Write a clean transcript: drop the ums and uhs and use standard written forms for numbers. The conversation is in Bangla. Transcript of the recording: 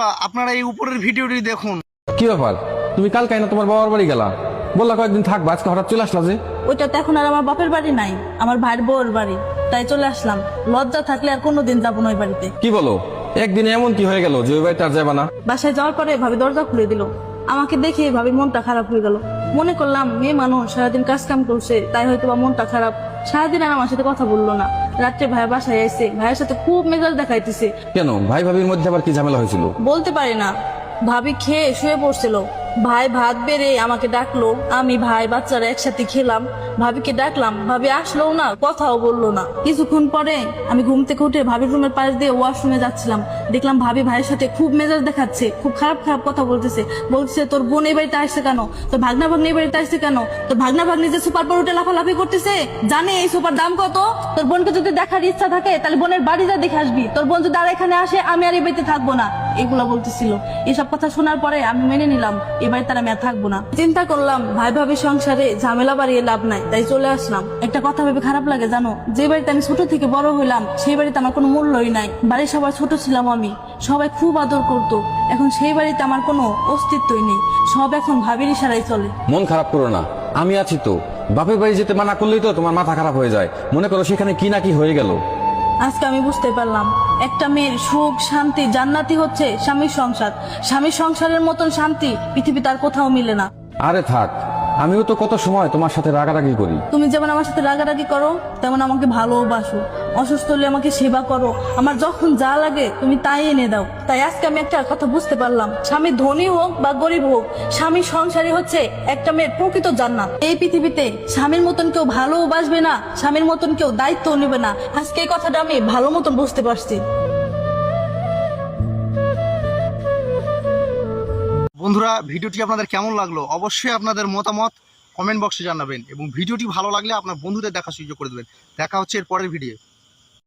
বন্ধুরা আপনারা এই উপরের ভিডিওটি দেখুন। কি ব্যাপার, তুমি কাল কাইনা তোমার বাবার বাড়ি গেলা, বললা কয়েকদিন থাকবা, আজকে হঠাৎ চলে আসলা যে? ওইটা তো এখন আর আমার বাপের বাড়ি নাই, আমার ভাইয়ের বউর বাড়ি, তাই চলে আসলাম। লজ্জা থাকলে আর কোনোদিন যাবো না ওই বাড়িতে। কি বলো, একদিনে এমন কি হয়ে গেল যে ওই বাড়িতে আর যাবা না? বাসায় যাওয়ার পরে ভাবি দরজা খুলে দিল। আমাকে দেখে ভাবির মনটা খারাপ হয়ে গেল। মনে করলাম মেয়ে মানুষ সারাদিন কাজ কাম করছে, তাই হয়তো বা মনটা খারাপ। সারাদিন আর আমার সাথে কথা বললো না। রাত্রে ভাই বাসায় আইছে, ভাইয়ের সাথে খুব মেজাজ দেখাইতেছে। কেন, ভাই ভাবির মধ্যে আবার কি ঝামেলা হয়েছিল? বলতে পারি না। ভাবি খেয়ে শুয়ে পড়ছিল, ভাই ভাত বেড়ে আমাকে ডাকলো, আমি ভাই বাচ্চারা একসাথে খেলাম। ভাবিকে ডাকলাম, ভাবি আসলো না, কথাও বললো না। কিছুক্ষণ পরে আমি ঘুম থেকে উঠে ভাবির রুমের পাশ দিয়ে ওয়াশরুমে যাচ্ছিলাম, দেখলাম ভাবি ভাইয়ের সাথে খুব মেজাজ দেখাচ্ছে, খুব খারাপ খারাপ কথা বলতেছে। বলছে তোর বোন এই বাড়িতে আসছে কেন, তোর ভাগনা ভাগ্নি এই বাড়িতে আসছে কেন, তোর ভাগনা ভাগ্নি যে সুপার পর উঠে লাফালাফি করতেছে, জানে এই সুপার দাম কত? তোর বোনকে যদি দেখার ইচ্ছা থাকে তাহলে বোনের বাড়ি যা দেখে আসবি, তোর বোন যদি আর এখানে আসে আমি আর এই বাড়িতে থাকবো না, এগুলা বলতেছিল। এসব কথা শোনার পরে আমি মেনে নিলাম এবার তার আমি আর থাকবো না। চিন্তা করলাম ভাই ভাবি সংসারে ঝামেলা বাড়িয়ে লাভ নাই, তাই চলে আসলাম। একটা কথা ভেবে খারাপ লাগে জানো, যে বাড়িতে আমি ছোট থেকে বড় হইলাম সেই বাড়িতে আমার কোনো মূল্যই নাই। বাড়ির সবার ছোট ছিলাম আমি, সবাই খুব আদর করতো। এখন সেই বাড়িতে আমার কোনো অস্তিত্বই নেই, সব এখন ভাবির ইশারায় চলে। মন খারাপ করো না, আমি আছি তো। বাপের বাড়ি যেতে মানা করলেই তো তোমার মাথা খারাপ হয়ে যায়। মনে করো সেখানে কি না কি হয়ে গেল। আজকে আমি বুঝতে পারলাম একটা মেয়ের সুখ শান্তি জান্নাতি হচ্ছে স্বামীর সংসার। স্বামীর সংসারের মতন শান্তি পৃথিবীতে আর কোথাও মিলে না। আরে থাক, আমিও তো কত সময় তোমার সাথে রাগারাগি করি। তুমি যেমন আমার সাথে রাগারাগি করো তেমন আমাকে ভালোবাসো। অসুস্থ হলে আমাকে সেবা করো, আমার যখন যা লাগে তুমি তাই এনে দাও। তাই আজকে আমি একটা কথা বুঝতে পারলাম, স্বামী ধনী হোক বা গরিব হোক, স্বামীর সংসারই হচ্ছে একটা মেয়ের প্রকৃত জান্নাত। এই পৃথিবীতে স্বামীর মতন কেউ ভালোবাসবে না, স্বামীর মতন কেউ দায়িত্ব নেবে না। আজকে এই কথাটা আমি ভালো মতন বুঝতে পারছি। বন্ধুরা ভিডিওটি আপনাদের কেমন লাগলো অবশ্যই আপনাদের মতামত কমেন্ট বক্সে জানাবেন, এবং ভিডিওটি ভালো লাগলে আপনার বন্ধুদের দেখা সুযোগ করে দেবেন। দেখা হচ্ছে এর পরের ভিডিও।